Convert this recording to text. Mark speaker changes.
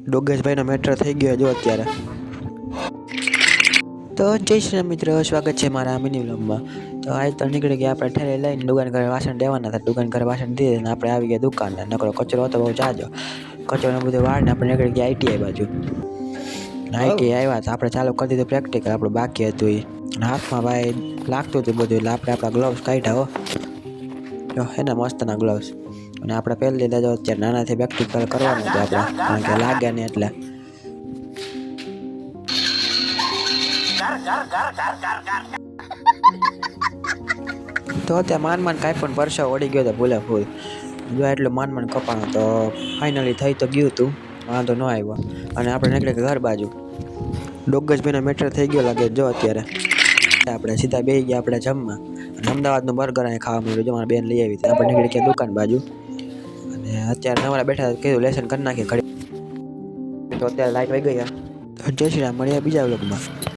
Speaker 1: ડોગેશભાઈનો matter થઈ ગયો જો અત્યારે. તો જય શ્રી રામ મિત્રો, સ્વાગત છે મારા મિની વ્લોગમાં. તો આજ તો નીકળી ગયા આપણે ઠેલી લઈને દુકાન ઘરે વાસણ દેવાના હતા. દુકાન ઘરે વાસણ દીધે ને આપણે આવી ગયા દુકાને. નકરો કચરો હતો બહુ જાજો, કચરોને બધું વાળને આપણે નીકળી ગયા આઈટીઆઈ બાજુ. આઈટીઆઈ આવ્યા તો આપણે ચાલુ કરી દીધું પ્રેક્ટિકલ, આપણું બાકી હતું એ. હાથમાં ભાઈ લાગતું હતું બધું, એટલે આપણે આપણા ગ્લોવ્સ કાઢ્યા હો. જો એના મસ્તના ગ્લોવ્સ. અને આપણે પહેલી લીધા જો અત્યારે નાનાથી પ્રેક્ટિકલ કરવાનું હતું આપણે, કારણ કે લાગે ને એટલે. તો ત્યાં માન કાંઈ પણ પરસાવ વળી ગયો હતો ભૂલે ફૂલ. જો એટલું માન કપાણું તો ફાઇનલી થઈ તો ગયું હતું, વાંધો ન આવ્યો. અને આપણે નીકળી ઘર બાજુ. ડોગેશભાઈનો મેટર થઈ ગયો લાગે જો અત્યારે. આપણે સીધા બેસી ગયા આપણે જમવા. અને અમદાવાદનું બર્ગર અહીં ખાવા મળ્યું, જો મારા બેન લઈ આવી હતી. આપણે નીકળી ગયા દુકાન બાજુ. અને અત્યારે નવરા બેઠા કીધું લેસન કરી નાખીએ ઘડી. તો અત્યારે લાઈટ વહી ગયા. તો જય શ્રી રામ, મળ્યા બીજા વ્લોગમાં.